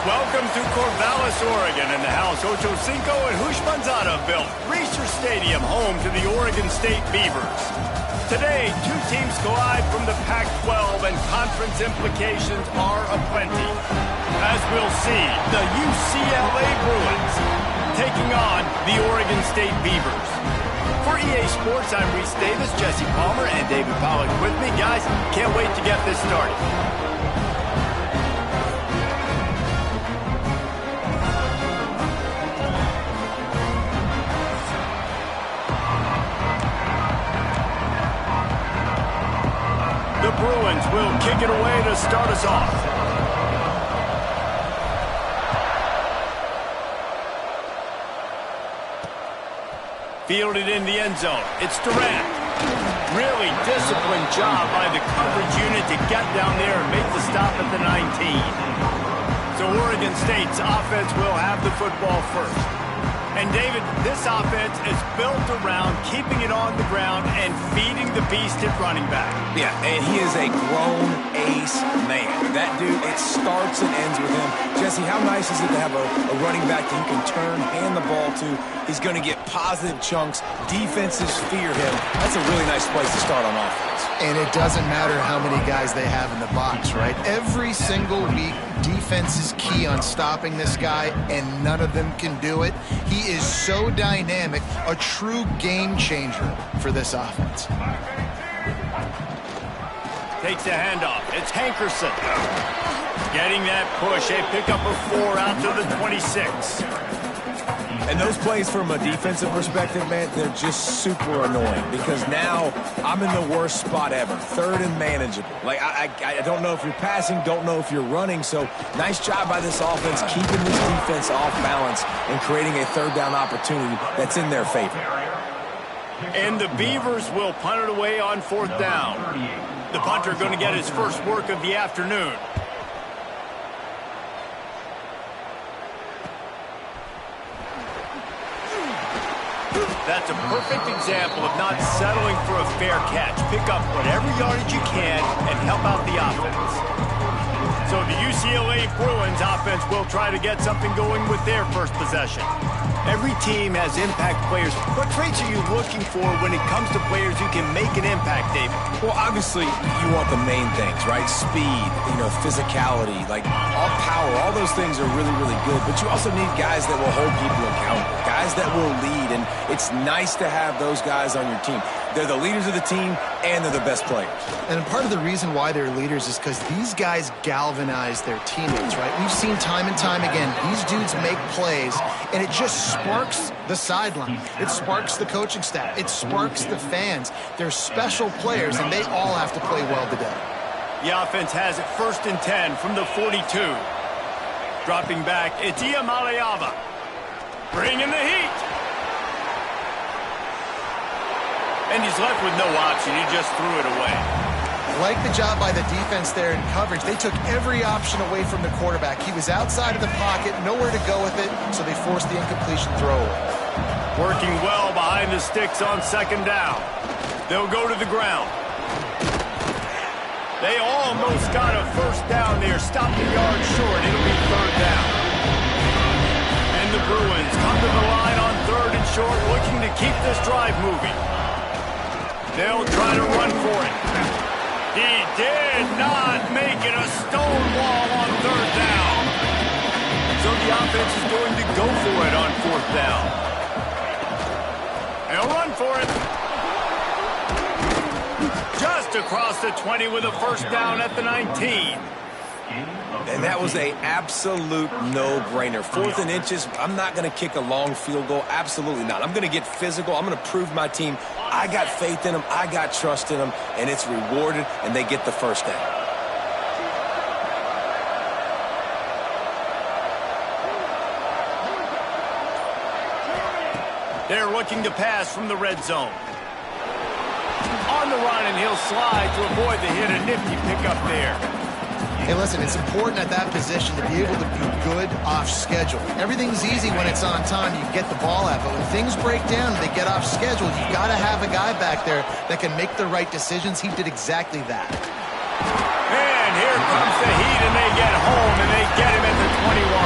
Welcome to Corvallis, Oregon, in the house Ocho Cinco and Hush Manzana built. Research Stadium, home to the Oregon State Beavers. Today, two teams collide from the Pac-12, and conference implications are aplenty. As we'll see, the UCLA Bruins taking on the Oregon State Beavers. For EA Sports, I'm Reese Davis, Jesse Palmer, and David Pollack with me. Guys, can't wait to get this started. The Bruins will kick it away to start us off. Fielded in the end zone. It's Durant. Really disciplined job by the coverage unit to get down there and make the stop at the 19. So Oregon State's offense will have the football first. And David, this offense is built around keeping it on the ground and feeding the beast at running back. Yeah, and he is a grown ace man. That dude, it starts and ends with him. Jesse, how nice is it to have a running back that you can turn, hand the ball to? He's going to get positive chunks. Defenses fear him. That's a really nice place to start on offense. And it doesn't matter how many guys they have in the box, right? Every single week, defense is key on stopping this guy, and none of them can do it. He is so dynamic, a true game changer for this offense. Takes a handoff. It's Hankerson. Getting that push. A pickup of 4 out to the 26. And those plays from a defensive perspective, man, they're just super annoying because now I'm in the worst spot ever. Third and manageable. Like, I don't know if you're passing, don't know if you're running. So nice job by this offense keeping this defense off balance and creating a third down opportunity that's in their favor. And the Beavers will punt it away on 4th down. The punter going to get his first work of the afternoon. That's a perfect example of not settling for a fair catch. Pick up whatever yardage you can and help out the offense. So the UCLA Bruins offense will try to get something going with their first possession. Every team has impact players. What traits are you looking for when it comes to players who can make an impact, David? Well, obviously, you want the main things, right? Speed, physicality, like all power. All those things are really, really good. But you also need guys that will hold people accountable, guys that will lead. And it's nice to have those guys on your team. They're the leaders of the team, and they're the best players. And part of the reason why they're leaders is because these guys galvanize their teammates, right? We've seen time and time again, these dudes make plays, and it just sparks the sideline. It sparks the coaching staff. It sparks the fans. They're special players, and they all have to play well today. The offense has it 1st and 10 from the 42. Dropping back, it's Iamaleava. Bringing the heat. And he's left with no option. He just threw it away. I like the job by the defense there in coverage. They took every option away from the quarterback. He was outside of the pocket, nowhere to go with it, so they forced the incompletion throw away. Working well behind the sticks on 2nd down. They'll go to the ground. They almost got a 1st down there. Stopped a yard short. It'll be 3rd down. And the Bruins come to the line on 3rd and short, looking to keep this drive moving. They'll try to run for it. He did not make it. A stone wall on 3rd down. So the offense is going to go for it on 4th down. They'll run for it. Just across the 20 with a 1st down at the 19. And that was an absolute no-brainer. 4th and inches, I'm not going to kick a long field goal. Absolutely not. I'm going to get physical. I'm going to prove my team. I got faith in them. I got trust in them. And it's rewarded, and they get the 1st down. They're looking to pass from the red zone. On the run, and he'll slide to avoid the hit. A nifty pickup there. Hey, listen, it's important at that position to be able to be good off schedule. Everything's easy when it's on time. You get the ball out. But when things break down and they get off schedule, you've got to have a guy back there that can make the right decisions. He did exactly that. And here comes the heat, and they get home, and they get him at the 21.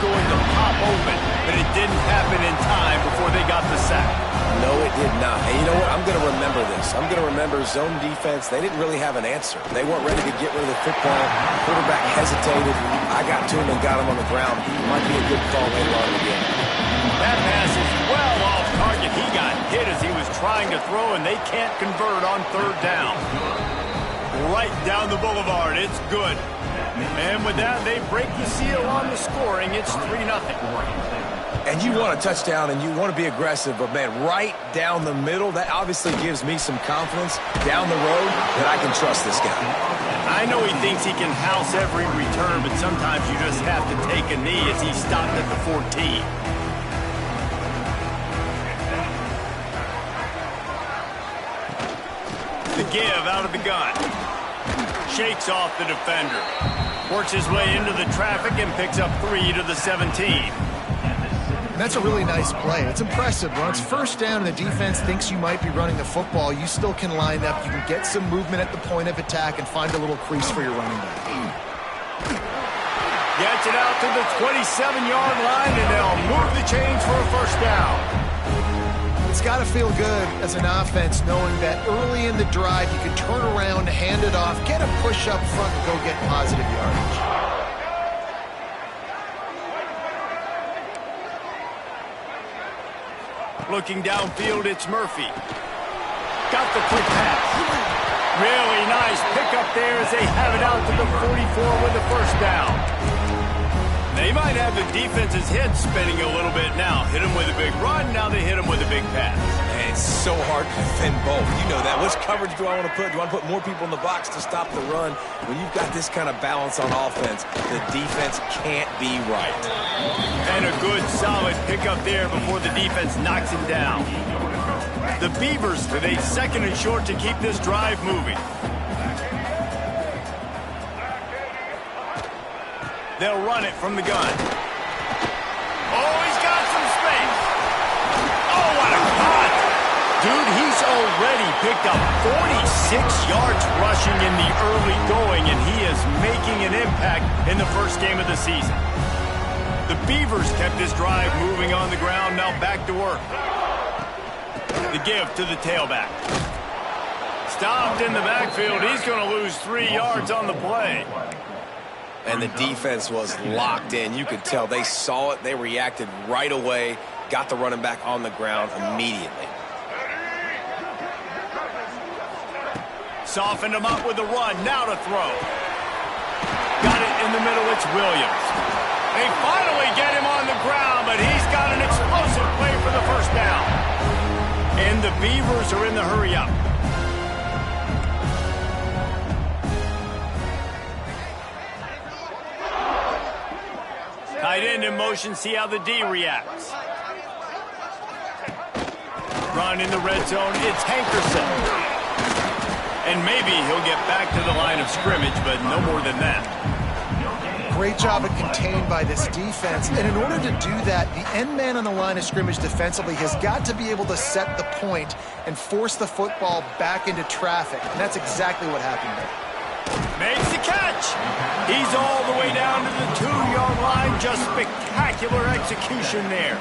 going to pop open, but it didn't happen in time before they got the sack. No, it did not. And you know what? I'm going to remember this. I'm going to remember zone defense. They didn't really have an answer. They weren't ready to get rid of the football. Quarterback hesitated. I got to him and got him on the ground. Might be a good call later on in the game. That pass is well off target. He got hit as he was trying to throw, and they can't convert on third down. Right down the boulevard. It's good. And with that, they break the seal on the scoring. It's 3-0. And you want a touchdown and you want to be aggressive, but, man, right down the middle, that obviously gives me some confidence down the road that I can trust this guy. I know he thinks he can house every return, but sometimes you just have to take a knee as he stopped at the 14. The give out of the gun. Shakes off the defender. Works his way into the traffic and picks up 3 to the 17. That's a really nice play. It's impressive. When it's first down and the defense thinks you might be running the football, you still can line up. You can get some movement at the point of attack and find a little crease for your running back. Gets it out to the 27-yard line, and they'll move the chains for a first down. It's got to feel good as an offense knowing that early in the drive you can turn around, hand it off, get a push up front, and go get positive yardage. Looking downfield, it's Murphy. Got the quick pass. Really nice pickup there as they have it out to the 44 with the first down. They might have the defense's head spinning a little bit now. Hit him with a big run, now they hit him with a big pass. And it's so hard to defend both. You know that. Which coverage do I want to put? Do I want to put more people in the box to stop the run? When you've got this kind of balance on offense, the defense can't be right. And a good, solid pickup there before the defense knocks him down. The Beavers with a 2nd and short to keep this drive moving. They'll run it from the gun. Oh, he's got some space. Oh, what a cut. Dude, he's already picked up 46 yards rushing in the early going, and he is making an impact in the first game of the season. The Beavers kept this drive moving on the ground, now back to work. The give to the tailback. Stopped in the backfield. He's going to lose 3 yards on the play. And the defense was locked in. You could tell they saw it. They reacted right away. Got the running back on the ground immediately. Softened him up with the run. Now to throw. Got it in the middle. It's Williams. They finally get him on the ground, but he's got an explosive play for the first down. And the Beavers are in the hurry up. Tight end in motion, see how the D reacts. Run in the red zone, it's Hankerson. And maybe he'll get back to the line of scrimmage, but no more than that. Great job of contained by this defense. And in order to do that, the end man on the line of scrimmage defensively has got to be able to set the point and force the football back into traffic. And that's exactly what happened there. Makes the catch. He's all the way down to the 2-yard line. Just spectacular execution there.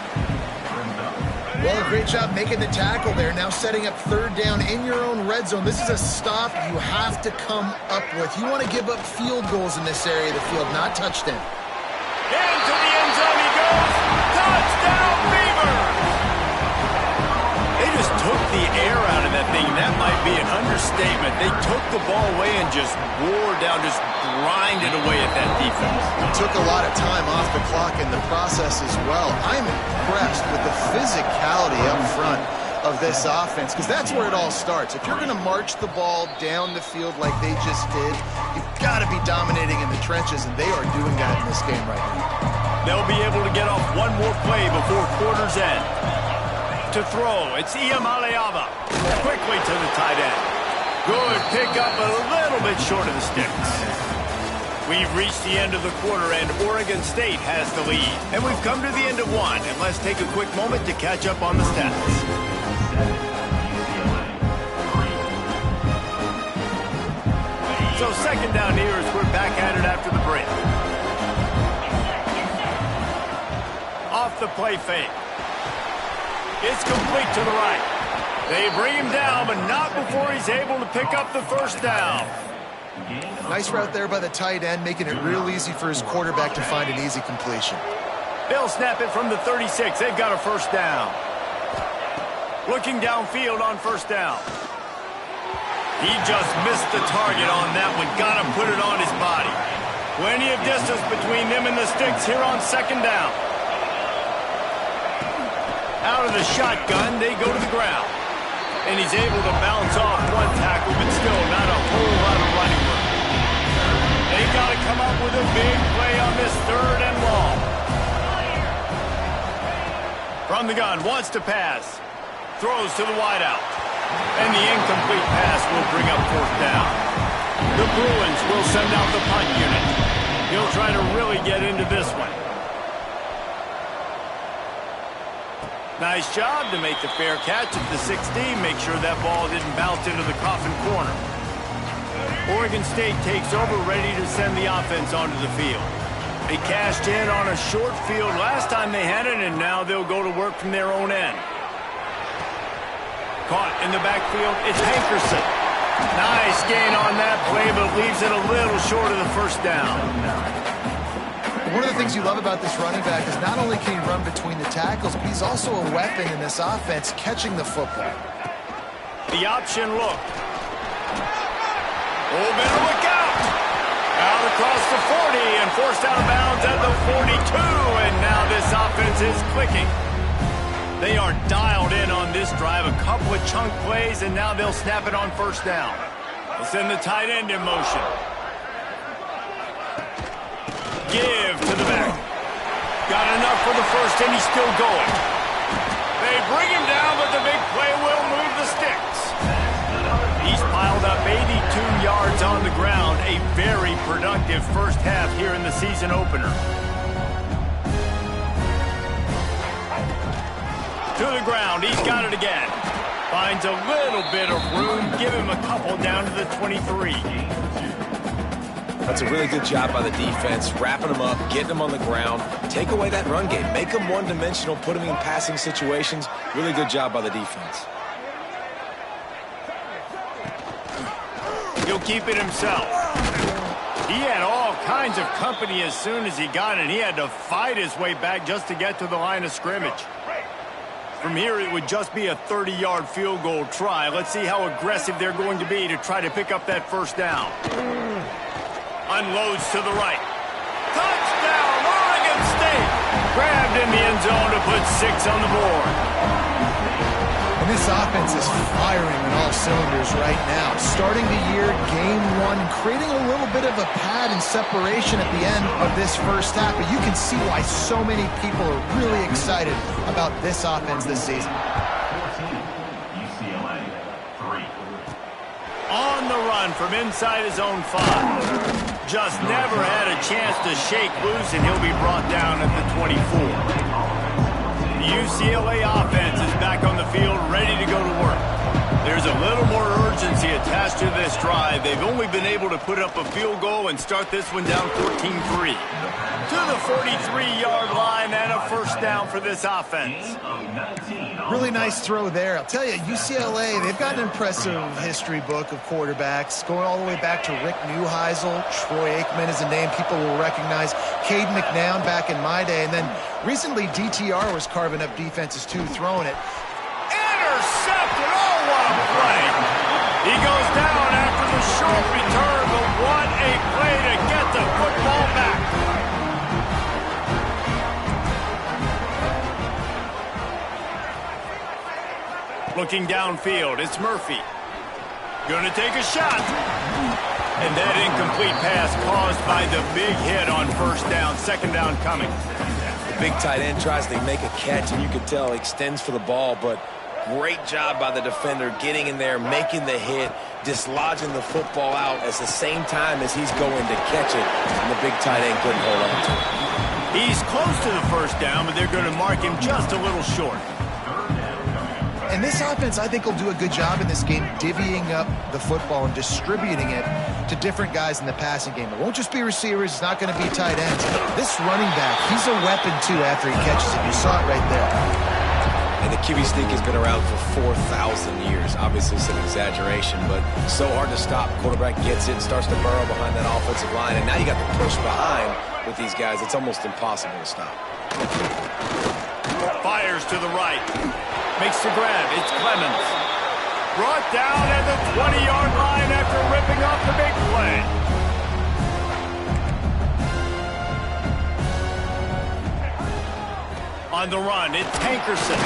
Well, a great job making the tackle there. Now setting up third down in your own red zone. This is a stop you have to come up with. You want to give up field goals in this area of the field, not touchdown. Into the end zone he goes. Touchdown, Beavers! They just took the air out of that thing. That might be an understatement. They took the ball away and just wore down, just grinded away at that defense. Took a lot of time off the clock in the process as well. I'm impressed with the physicality up front of this offense, because that's where it all starts. If you're going to march the ball down the field like they just did, you've got to be dominating in the trenches, and they are doing that in this game right now. They'll be able to get off one more play before quarter's end. To throw, it's Iamaleava. Quickly to the tight end. Good pickup, a little bit short of the sticks. We've reached the end of the quarter, and Oregon State has the lead. And we've come to the end of one, and let's take a quick moment to catch up on the stats. So second down here as we're back at it after the break. off the play fake. It's complete to the right. They bring him down, but not before he's able to pick up the first down. Nice route there by the tight end, making it real easy for his quarterback to find an easy completion. They'll snap it from the 36. They've got a first down. Looking downfield on first down. He just missed the target on that one. Got to put it on his body. Plenty of distance between them and the sticks here on second down. Out of the shotgun, they go to the ground. And he's able to bounce off one tackle, but still not a whole lot of running room. They got to come up with a big play on this third and long. From the gun, wants to pass. Throws to the wideout. And the incomplete pass will bring up fourth down. The Bruins will send out the punt unit. He'll try to really get into this one. Nice job to make the fair catch at the 16. Make sure that ball didn't bounce into the coffin corner. Oregon State takes over, ready to send the offense onto the field. They cashed in on a short field last time they had it, and now they'll go to work from their own end. Caught in the backfield, it's Hankerson. Nice gain on that play, but leaves it a little short of the first down. One of the things you love about this running back is not only can he run between the tackles, but he's also a weapon in this offense, catching the football. The option look. Oh, better look out. Out across the 40 and forced out of bounds at the 42, and now this offense is clicking. They are dialed in on this drive, a couple of chunk plays, and now they'll snap it on first down. They'll send the tight end in motion. Give to the back. Got enough for the first, and he's still going. They bring him down, but the big play will move the sticks. He's piled up 82 yards on the ground. A very productive first half here in the season opener. To the ground, he's got it again. Finds a little bit of room. Give him a couple down to the 23. That's a really good job by the defense, wrapping them up, getting them on the ground, take away that run game, make them one-dimensional, put them in passing situations. Really good job by the defense. He'll keep it himself. He had all kinds of company as soon as he got it. He had to fight his way back just to get to the line of scrimmage. From here, it would just be a 30-yard field goal try. Let's see how aggressive they're going to be to try to pick up that first down. Unloads to the right. Touchdown, Oregon State! Grabbed in the end zone to put 6 on the board. And this offense is firing on all cylinders right now. Starting the year, game one, creating a little bit of a pad and separation at the end of this first half. But you can see why so many people are really excited about this offense this season. UCLA, 3. On the run from inside his own 5. Just never had a chance to shake loose, and he'll be brought down at the 24. The UCLA offense is back on the field, ready to go to work. There's a little more urgency attached to this drive. They've only been able to put up a field goal and start this one down 14-3. To the 43-yard line and a first down for this offense. Really nice throw there. I'll tell you, UCLA, they've got an impressive history book of quarterbacks, going all the way back to Rick Neuheisel. Troy Aikman is a name people will recognize. Cade McNown back in my day. And then recently, DTR was carving up defenses, too, throwing it. Intercepted! Oh, what a play! He goes down after the short return, but what a play to get the football back. Looking downfield, it's Murphy. Gonna take a shot. And that incomplete pass caused by the big hit on first down. Second down coming. The big tight end tries to make a catch, and you can tell extends for the ball, but great job by the defender getting in there, making the hit, dislodging the football out at the same time as he's going to catch it, and the big tight end couldn't hold on to it. He's close to the first down, but they're going to mark him just a little short. And this offense, I think, will do a good job in this game, divvying up the football and distributing it. to different guys in the passing game. It won't just be receivers. It's not going to be tight ends. This running back, he's a weapon, too, after he catches it. You saw it right there. And the QB sneak has been around for 4,000 years. Obviously, it's an exaggeration, but so hard to stop. Quarterback gets it, starts to burrow behind that offensive line, and now you got the push behind with these guys. It's almost impossible to stop. Fires to the right. Makes the grab. It's Clemens. Brought down at the 20-yard line after ripping off the big play. On the run, it's Hankerson.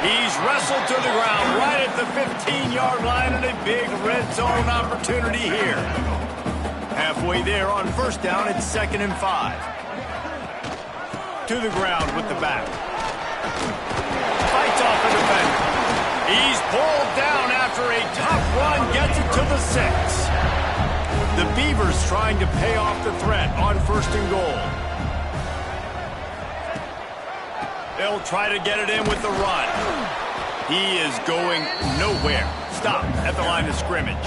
He's wrestled to the ground right at the 15-yard line, and a big red zone opportunity here. Halfway there on first down, it's 2nd and 5. To the ground with the back. Fights off a defender. He's pulled down after a tough run, gets it to the 6. The Beavers trying to pay off the threat on 1st and goal. They'll try to get it in with the run. He is going nowhere. Stop at the line of scrimmage.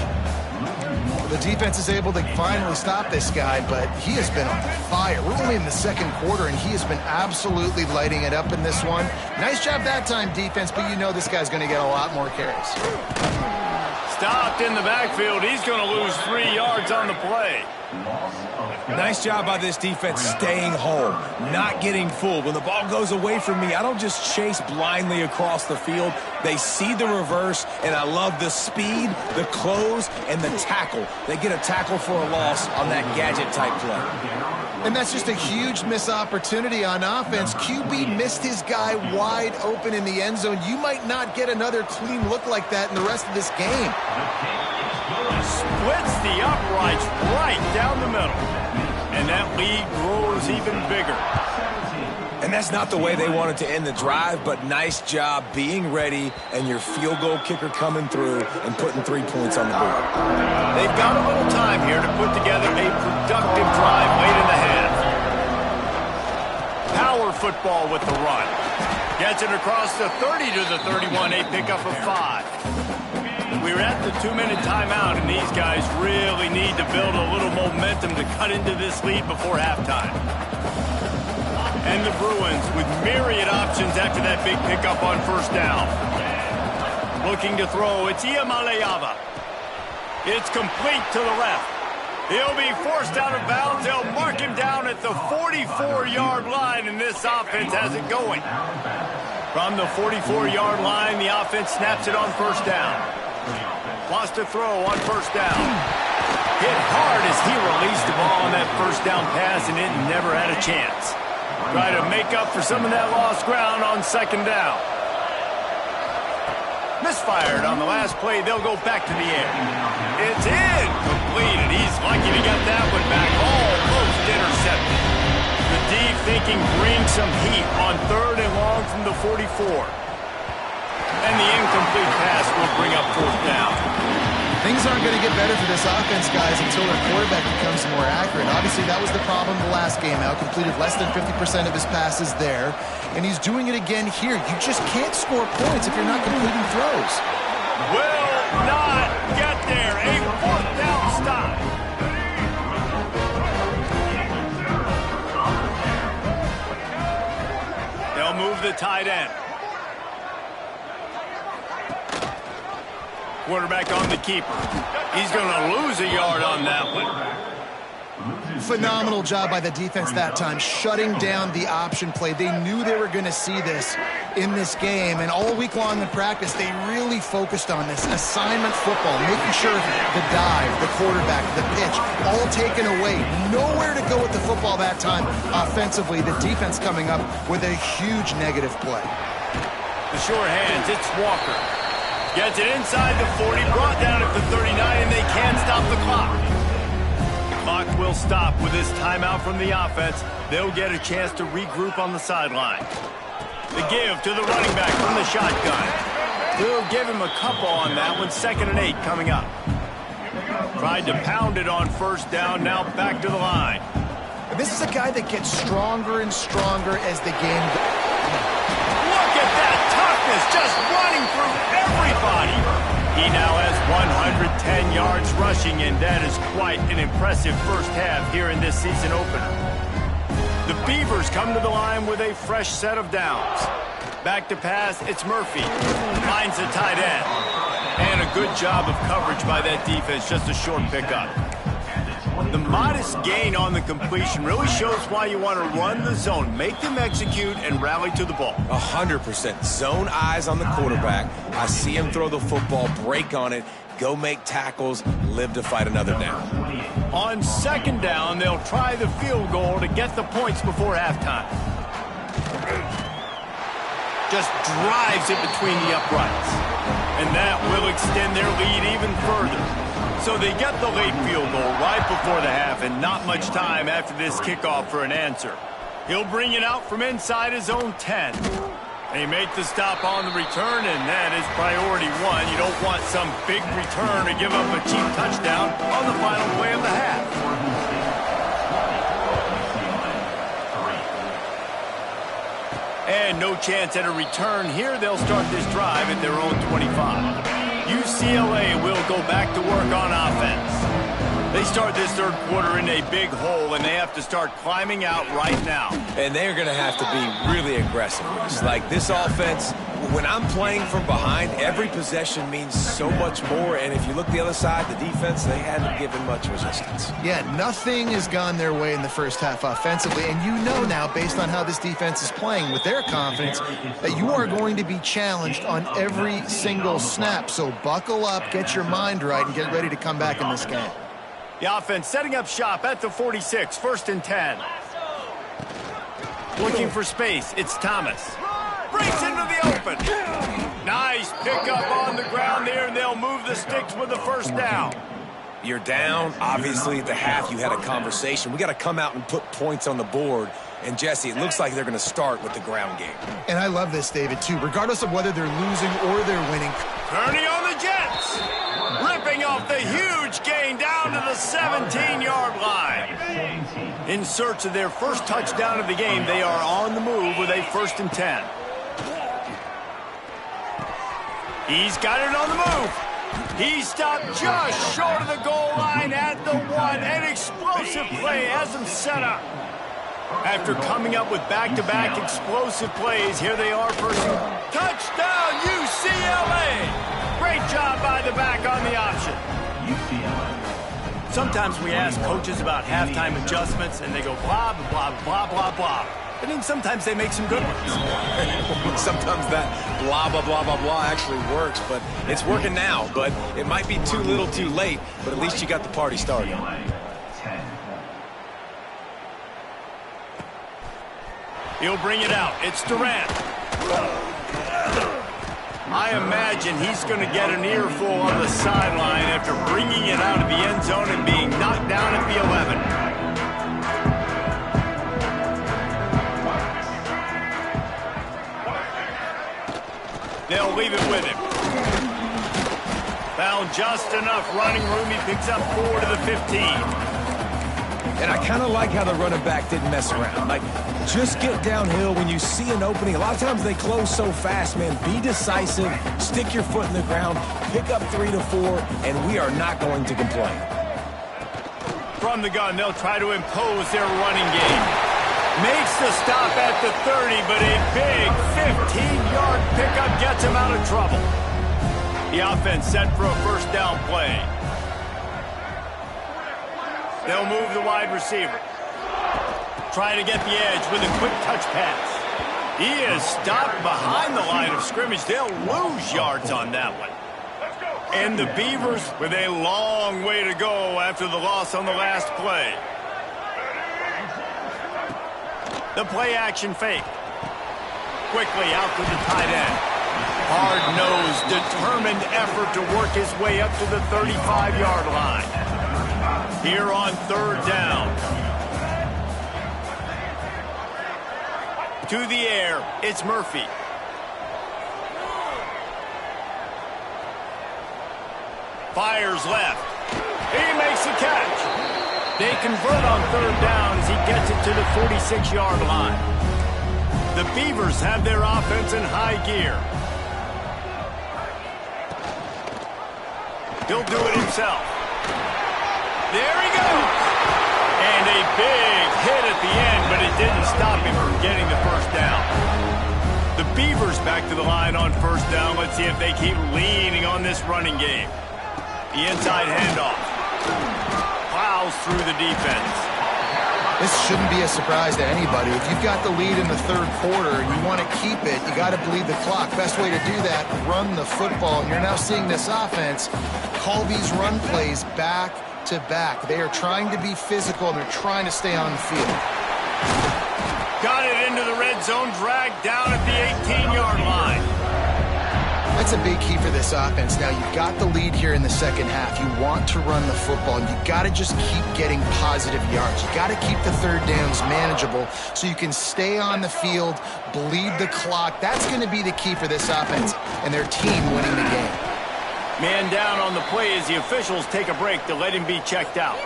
The defense is able to finally stop this guy, but he has been on fire. We're only in the 2nd quarter, and he has been absolutely lighting it up in this one. Nice job that time, defense, but you know this guy's going to get a lot more carries. Stopped in the backfield. He's going to lose 3 yards on the play. Nice job by this defense staying home, not getting fooled. When the ball goes away from me, I don't just chase blindly across the field. They see the reverse, and I love the speed, the close, and the tackle. They get a tackle for a loss on that gadget-type play. And that's just a huge missed opportunity on offense. QB missed his guy wide open in the end zone. You might not get another clean look like that in the rest of this game. Splits the uprights right down the middle. And that lead grows even bigger. And that's not the way they wanted to end the drive, but nice job being ready and your field goal kicker coming through and putting 3 points on the board. They've got a little time here to put together a productive drive late in the half. Power football with the run. Gets it across the 30 to the 31, a pickup of 5. We're at the 2-minute timeout, and these guys really need to build a little momentum to cut into this lead before halftime. And the Bruins with myriad options after that big pickup on first down. Looking to throw, it's Iamaleava. It's complete to the left. He'll be forced out of bounds. They'll mark him down at the 44-yard line, and this offense has it going. From the 44-yard line, the offense snaps it on first down. Lost a throw on first down. Hit hard as he released the ball on that first down pass, and it never had a chance. Try to make up for some of that lost ground on second down. Misfired on the last play. They'll go back to the air. It's incomplete, and he's lucky to get that one back. Almost intercepted. The deep thinking brings some heat on 3rd and long from the 44. And the incomplete pass will bring up 4th down. Things aren't going to get better for this offense, guys, until their quarterback becomes more accurate. Obviously, that was the problem the last game out. Completed less than 50% of his passes there. And he's doing it again here. You just can't score points if you're not completing throws. Will not get there. A 4th down stop. They'll move the tight end. Quarterback on the keeper. He's going to lose a yard on that one. Phenomenal job by the defense that time, shutting down the option play. They knew they were going to see this in this game, and all week long in practice, they really focused on this assignment football, making sure the dive, the quarterback, the pitch, all taken away. Nowhere to go with the football that time offensively. The defense coming up with a huge negative play. The short hands, it's Walker. Gets it inside the 40, brought down at the 39, and they can't stop the clock. The clock will stop with this timeout from the offense. They'll get a chance to regroup on the sideline. The give to the running back from the shotgun. They'll give him a couple on that one. 2nd and 8 coming up. Tried to pound it on first down, now back to the line. This is a guy that gets stronger and stronger as the game goes. Look at that toughness, just running through everybody. He now has 110 yards rushing, and that is quite an impressive first half here in this season opener. The Beavers come to the line with a fresh set of downs. Back to pass, it's Murphy. Finds the tight end. And a good job of coverage by that defense, just a short pickup. The modest gain on the completion really shows why you want to run the zone, make them execute, and rally to the ball. 100%. Zone eyes on the quarterback. I see him throw the football, break on it, go make tackles, live to fight another down. On second down, they'll try the field goal to get the points before halftime. Just drives it between the uprights. And that will extend their lead even further. So they get the late field goal right before the half, and not much time after this kickoff for an answer. He'll bring it out from inside his own 10. They make the stop on the return, and that is priority one. You don't want some big return to give up a cheap touchdown on the final play of the half. And no chance at a return here. They'll start this drive at their own 25. UCLA will go back to work on offense. They start this third quarter in a big hole, and they have to start climbing out right now. And they're going to have to be really aggressive. It's like this offense, when I'm playing from behind, every possession means so much more. And if you look the other side, the defense, they haven't given much resistance. Yeah, nothing has gone their way in the first half offensively. And you know now, based on how this defense is playing with their confidence, that you are going to be challenged on every single snap. So buckle up, get your mind right, and get ready to come back in this game. The offense setting up shop at the 46, 1st and 10. Looking for space, it's Thomas. Breaks into the open. Nice pickup on the ground there, and they'll move the sticks with the first down. You're down. Obviously, at the half, you had a conversation. We got to come out and put points on the board. And, Jesse, it looks like they're going to start with the ground game. And I love this, David, too. Regardless of whether they're losing or they're winning. Turning on the Jets. Ripping off the huge gain down to the 17-yard line. In search of their first touchdown of the game, they are on the move with a 1st and 10. He's got it on the move. He stopped just short of the goal line at the 1. An explosive play has him set up. After coming up with back-to-back explosive plays, here they are first. Touchdown, UCLA! Great job by the back on the option. Sometimes we ask coaches about halftime adjustments, and they go blah, blah, blah, blah, blah. And then sometimes they make some good ones. Sometimes that blah, blah, blah, blah, blah actually works, but it's working now. But it might be too little too late, but at least you got the party started. He'll bring it out. It's Durant. I imagine he's going to get an earful on the sideline after bringing it out of the end zone and being knocked down at the 11. They'll leave it with him. Found just enough running room. He picks up 4 to the 15. And I kind of like how the running back didn't mess around. Like, just get downhill when you see an opening. A lot of times they close so fast, man. Be decisive, stick your foot in the ground, pick up 3 to 4, and we are not going to complain. From the gun, they'll try to impose their running game. Makes the stop at the 30, but a big 15-yard pickup gets him out of trouble. The offense set for a first down play. They'll move the wide receiver. Try to get the edge with a quick touch pass. He is stopped behind the line of scrimmage. They'll lose yards on that one. And the Beavers with a long way to go after the loss on the last play. The play action fake. Quickly out to the tight end. Hard-nosed, determined effort to work his way up to the 35-yard line. Here on third down. To the air, it's Murphy. Fires left. He makes the catch. They convert on third down as he gets it to the 46-yard line. The Beavers have their offense in high gear. He'll do it himself. There he goes. And a big hit at the end, but it didn't stop him from getting the first down. The Beavers back to the line on first down. Let's see if they keep leaning on this running game. The inside handoff. Plows through the defense. This shouldn't be a surprise to anybody. If you've got the lead in the third quarter and you want to keep it, you got to bleed the clock. Best way to do that, run the football. And you're now seeing this offense call these run plays back to back. They are trying to be physical, and they're trying to stay on the field. Got it into the red zone, dragged down at the 18-yard line. That's a big key for this offense. Now, you've got the lead here in the second half. You want to run the football, and you've got to just keep getting positive yards. You've got to keep the third downs manageable so you can stay on the field, bleed the clock. That's going to be the key for this offense and their team winning the game. Man down on the play as the officials take a break to let him be checked out.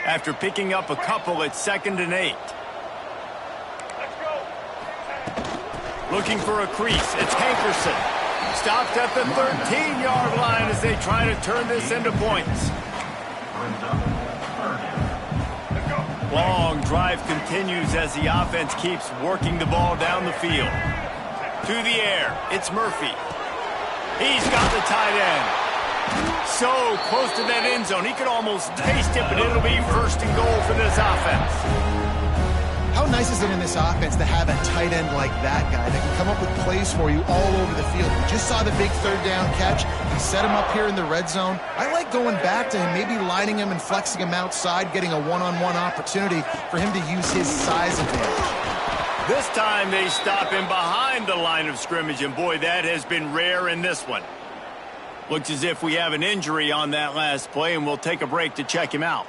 After picking up a couple at 2nd and 8. Looking for a crease. It's Hankerson. Stopped at the 13-yard line as they try to turn this into points. Long drive continues as the offense keeps working the ball down the field. To the air. It's Murphy. He's got the tight end. So close to that end zone. He could almost taste it, but it'll be 1st and goal for this offense. How nice is it in this offense to have a tight end like that guy that can come up with plays for you all over the field? We just saw the big third down catch. He set him up here in the red zone. I like going back to him, maybe lining him and flexing him outside, getting a one-on-one opportunity for him to use his size advantage. This time they stop him behind the line of scrimmage, and boy, that has been rare in this one. Looks as if we have an injury on that last play, and we'll take a break to check him out.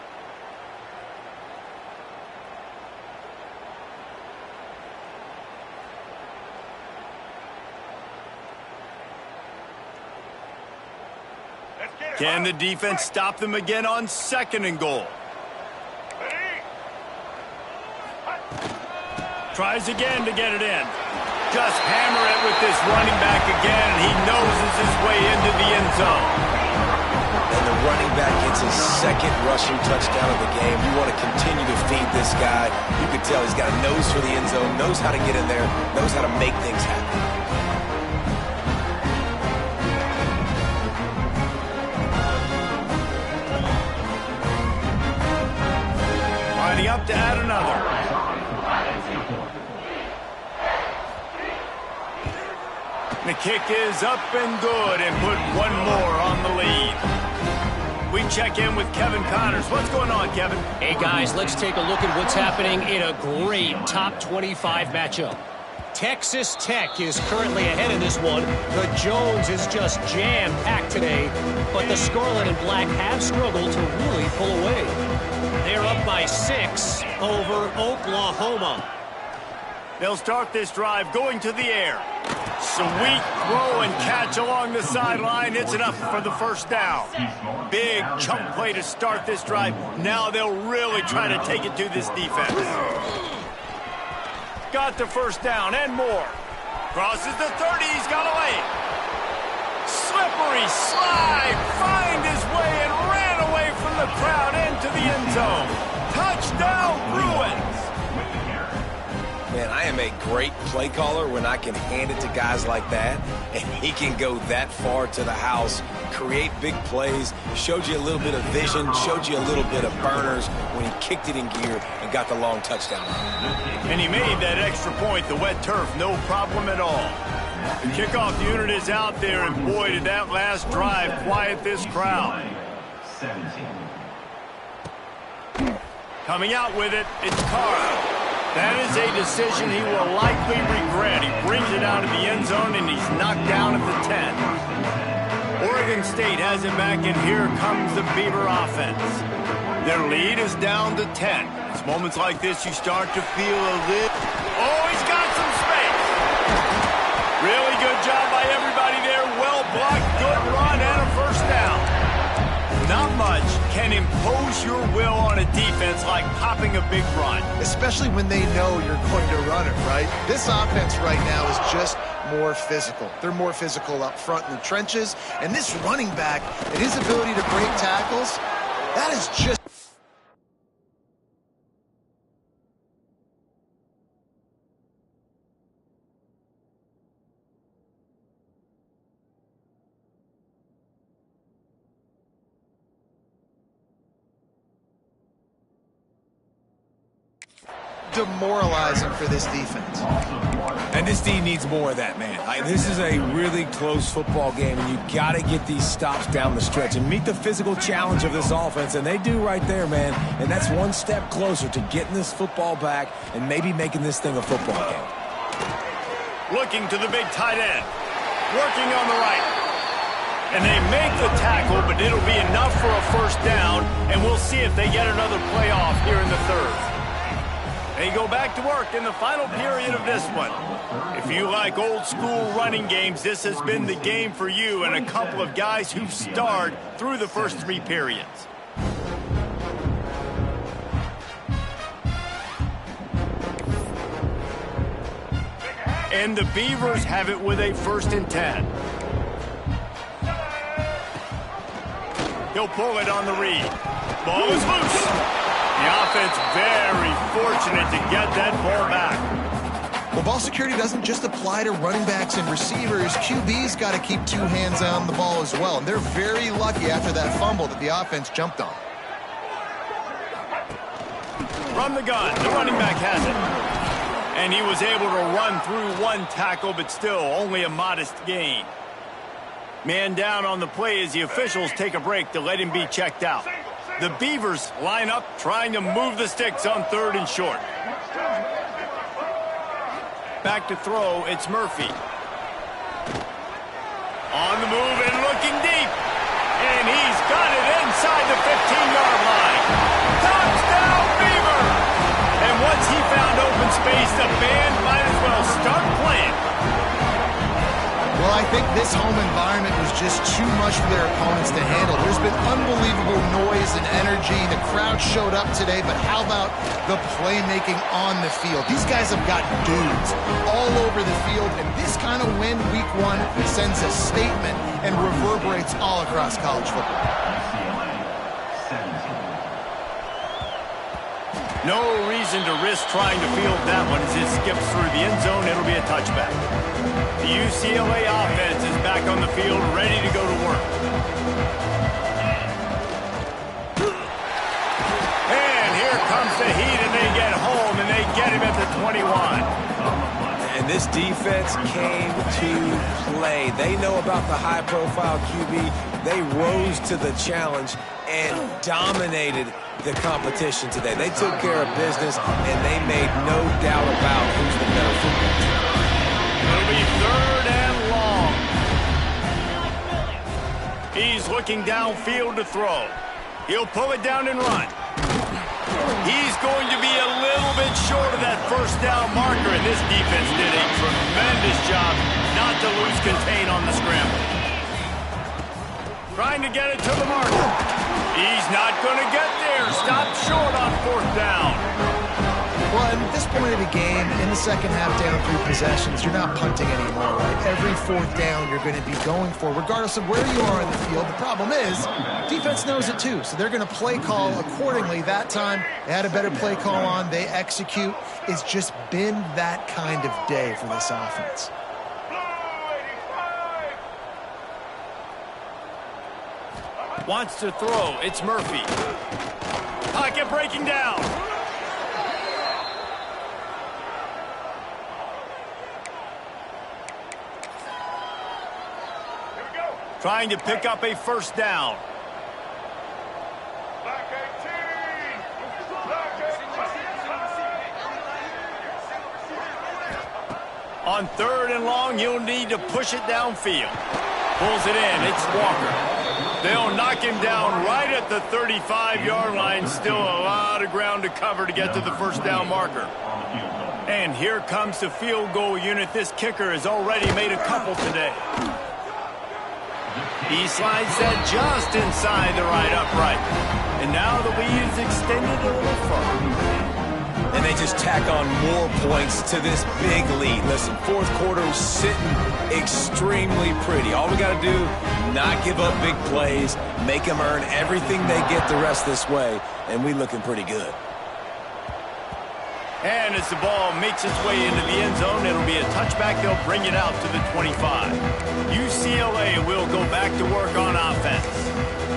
Can the defense stop them again on 2nd and goal? Tries again to get it in. Just hammer it with this running back again, and he noses his way into the end zone. And the running back gets his 2nd rushing touchdown of the game. You want to continue to feed this guy. You can tell he's got a nose for the end zone, knows how to get in there, knows how to make things happen. Lining up to add another. The kick is up and good, and put one more on the lead. We check in with Kevin Connors. What's going on, Kevin? Hey, guys, let's take a look at what's happening in a great top 25 matchup. Texas Tech is currently ahead in this one. The Jones is just jam-packed today, but the Scarlet and Black have struggled to really pull away. They're up by 6 over Oklahoma. They'll start this drive going to the air. Sweet throw and catch along the sideline. It's enough for the first down. Big chunk play to start this drive. Now they'll really try to take it to this defense. Got the first down and more. Crosses the 30. He's got a lane. Slippery slide. Find his way and ran away from the crowd into the end zone. Touchdown, Bruins. Man, I am a great play caller when I can hand it to guys like that, and he can go that far to the house, create big plays, showed you a little bit of vision, showed you a little bit of burners when he kicked it in gear and got the long touchdown. And he made that extra point, the wet turf, no problem at all. The kickoff unit is out there, and boy, did that last drive quiet this crowd. Coming out with it, it's Carr. That is a decision he will likely regret. He brings it out of the end zone, and he's knocked down at the 10. Oregon State has it back, and here comes the Beaver offense. Their lead is down to 10. It's moments like this you start to feel a little... Oh, he's got some space. Really good job by everybody there. Well blocked, good can impose your will on a defense like popping a big run. Especially when they know you're going to run it, right? This offense right now is just more physical. They're more physical up front in the trenches. And this running back and his ability to break tackles, that is just... demoralizing for this defense. And this D needs more of that, man. This is a really close football game, and you got to get these stops down the stretch and meet the physical challenge of this offense, and they do right there, man. And that's one step closer to getting this football back and maybe making this thing a football game. Looking to the big tight end. Working on the right. And they make the tackle, but it'll be enough for a first down, and we'll see if they get another playoff here in the third. They go back to work in the final period of this one. If you like old school running games, this has been the game for you and a couple of guys who've starred through the first 3 periods. And the Beavers have it with a 1st and 10. He'll pull it on the read. Ball is loose. The offense very fortunate to get that ball back. Well, ball security doesn't just apply to running backs and receivers. QB's got to keep 2 hands on the ball as well. And they're very lucky after that fumble that the offense jumped on. From the gun, the running back has it. And he was able to run through 1 tackle, but still only a modest gain. Man down on the play as the officials take a break to let him be checked out. The Beavers line up trying to move the sticks on 3rd and short. Back to throw, it's Murphy. On the move and looking deep. And he's got it inside the 15-yard line. Touchdown, Beaver! And once he found open space, the band might as well start playing. Well, I think this home environment was just too much for their opponents to handle. There's been unbelievable noise and energy. The crowd showed up today, but how about the playmaking on the field? These guys have got dudes all over the field, and this kind of win week 1 sends a statement and reverberates all across college football. No reason to risk trying to field that one as it skips through the end zone. It'll be a touchback. The UCLA offense is back on the field, ready to go to work. And here comes the heat, and they get home, and they get him at the 21. And this defense came to play. They know about the high-profile QB. They rose to the challenge and dominated the competition today. They took care of business, and they made no doubt about who's the better football team. It'll be 3rd and long. He's looking downfield to throw. He'll pull it down and run. He's going to be a little bit short of that first down marker, and this defense did a tremendous job not to lose contain on the scramble. Trying to get it to the marker. He's not going to get there. Stopped short on 4th down. Well, at this point of the game, in the second half down 3 possessions, you're not punting anymore, right? Every 4th down you're going to be going for, regardless of where you are in the field. The problem is, defense knows it too, so they're going to play call accordingly. That time, they had a better play call on. They execute. It's just been that kind of day for this offense. Wants to throw. It's Murphy. Pocket breaking down. Trying to pick up a first down. On 3rd and long, you'll need to push it downfield. Pulls it in. It's Walker. They'll knock him down right at the 35-yard line. Still a lot of ground to cover to get to the first down marker. And here comes the field goal unit. This kicker has already made a couple today. He slides that just inside the right upright. And now the lead is extended a little further. And they just tack on more points to this big lead. Listen, fourth quarter sitting extremely pretty. All we got to do, not give up big plays, make them earn everything they get the rest this way, and we looking pretty good. And as the ball makes its way into the end zone, it'll be a touchback. They'll bring it out to the 25. UCLA will go back to work on offense.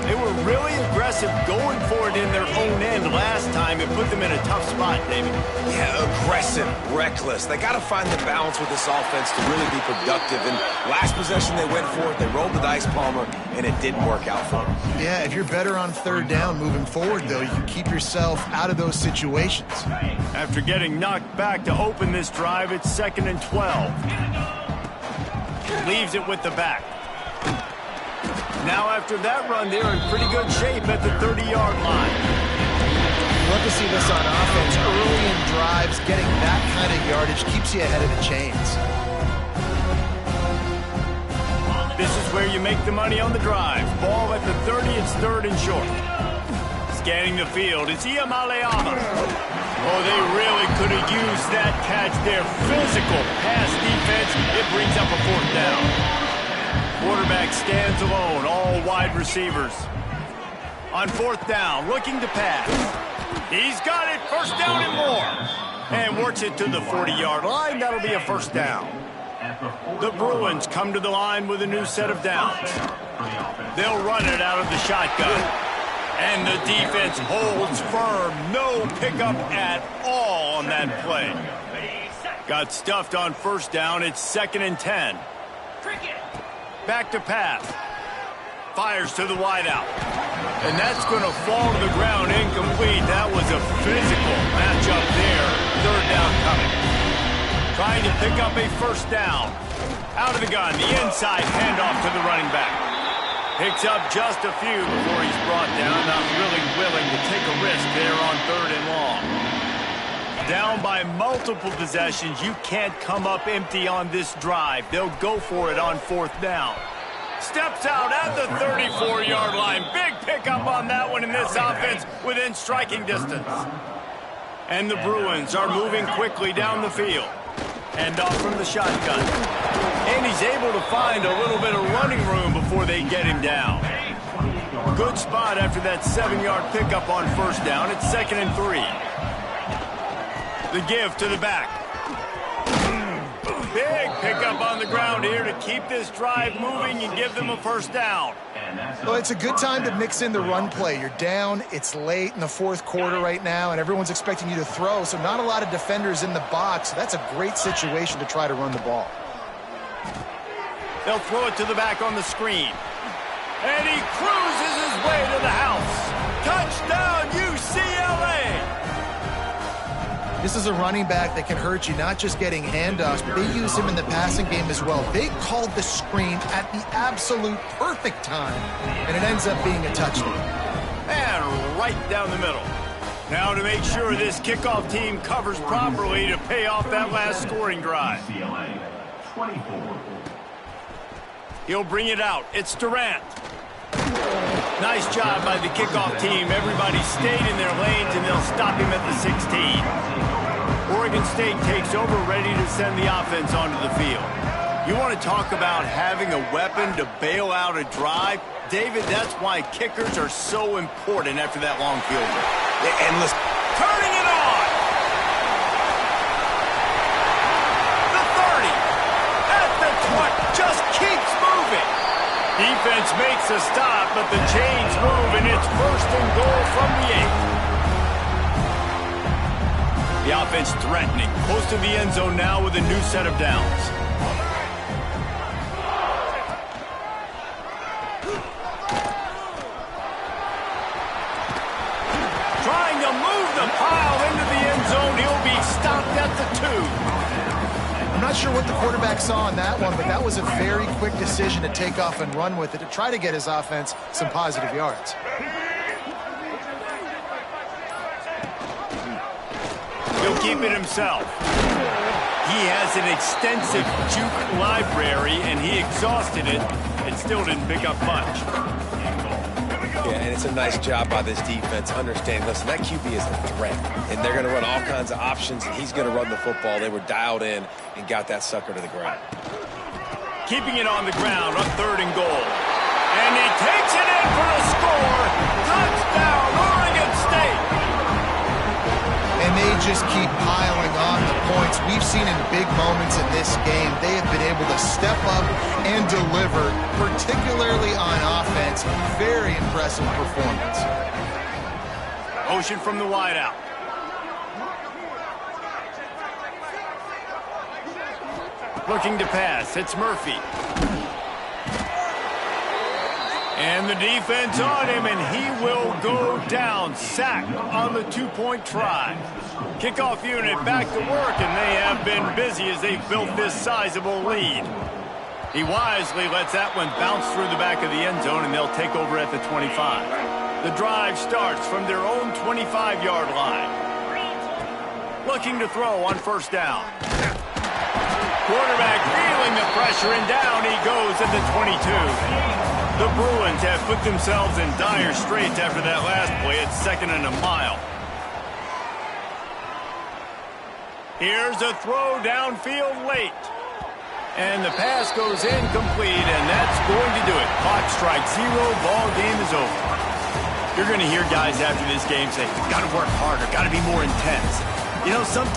They were really aggressive going for it in their own end last time. It put them in a tough spot, David. Yeah, aggressive, reckless. They got to find the balance with this offense to really be productive. And last possession, they went for it. They rolled the dice, Palmer, and it didn't work out for them. Yeah, if you're better on third down moving forward, though, you can keep yourself out of those situations. After getting knocked back to open this drive, it's 2nd and 12. Leaves it with the back. Now after that run, they're in pretty good shape at the 30-yard line. Love to see this on offense. Early in drives, getting that kind of yardage keeps you ahead of the chains. This is where you make the money on the drive. Ball at the 30, it's 3rd and short. Scanning the field, it's Iamaleava. Oh, they really could have used that catch there. Physical pass defense, it brings up a 4th down. Quarterback stands alone, all wide receivers. On 4th down, looking to pass. He's got it, 1st down and more. And works it to the 40-yard line. That'll be a 1st down. The Bruins come to the line with a new set of downs. They'll run it out of the shotgun. And the defense holds firm. No pickup at all on that play. Got stuffed on 1st down. It's 2nd and 10. Back to pass. Fires to the wideout. And that's going to fall to the ground incomplete. That was a physical matchup there. 3rd down coming. Trying to pick up a 1st down. Out of the gun. The inside handoff to the running back. Picks up just a few before he's brought down. Not really willing to take a risk there on 3rd and long. Down by multiple possessions. You can't come up empty on this drive. They'll go for it on 4th down. Steps out at the 34-yard line. Big pickup on that one in this offense within striking distance. And the Bruins are moving quickly down the field. Hand off from the shotgun. And he's able to find a little bit of running room before they get him down. Good spot after that 7-yard pickup on 1st down. It's 2nd and 3. The give to the back. Big pickup on the ground here to keep this drive moving and give them a 1st down. Well, it's a good time to mix in the run play. You're down, it's late in the 4th quarter right now, and everyone's expecting you to throw, so not a lot of defenders in the box. That's a great situation to try to run the ball. They'll throw it to the back on the screen. And he cruises his way to the house. Touchdown, UCLA! This is a running back that can hurt you, not just getting handoffs, but they use him in the passing game as well. They called the screen at the absolute perfect time, and it ends up being a touchdown. And right down the middle. Now to make sure this kickoff team covers properly to pay off that last scoring drive. He'll bring it out. It's Durant. Nice job by the kickoff team. Everybody stayed in their lanes, and they'll stop him at the 16. Oregon State takes over, ready to send the offense onto the field. You want to talk about having a weapon to bail out a drive? David, that's why kickers are so important after that long field goal. And listen, turning it on! The 30! At the 20! Just keeps moving! Defense makes a stop, but the chains move, and it's 1st and goal from the 8. The offense threatening, close to the end zone now with a new set of downs. Trying to move the pile into the end zone. He'll be stopped at the 2. I'm not sure what the quarterback saw on that one, but that was a very quick decision to take off and run with it to try to get his offense some positive yards. He'll keep it himself. He has an extensive juke library, and he exhausted it and still didn't pick up much. Yeah, and it's a nice job by this defense understanding, listen, that QB is a threat, and they're going to run all kinds of options, and he's going to run the football. They were dialed in and got that sucker to the ground. Keeping it on the ground on 3rd and goal. And he takes it in for the score. Touchdown, Oregon State. And they just keep piling on the points. We've seen in big moments in this game, they have been able to step up and deliver, particularly on offense. Very impressive performance. Motion from the wideout. Looking to pass. It's Murphy. And the defense on him, and he will go down. Sacked on the 2-point try. Kickoff unit back to work, and they have been busy as they've built this sizable lead. He wisely lets that one bounce through the back of the end zone, and they'll take over at the 25. The drive starts from their own 25-yard line. Looking to throw on 1st down. Quarterback feeling the pressure, and down he goes at the 22. The Bruins have put themselves in dire straits after that last play. It's 2nd and a mile. Here's a throw downfield late. And the pass goes incomplete, and that's going to do it. Clock strikes 0, ball game is over. You're going to hear guys after this game say, got to work harder, got to be more intense. You know, sometimes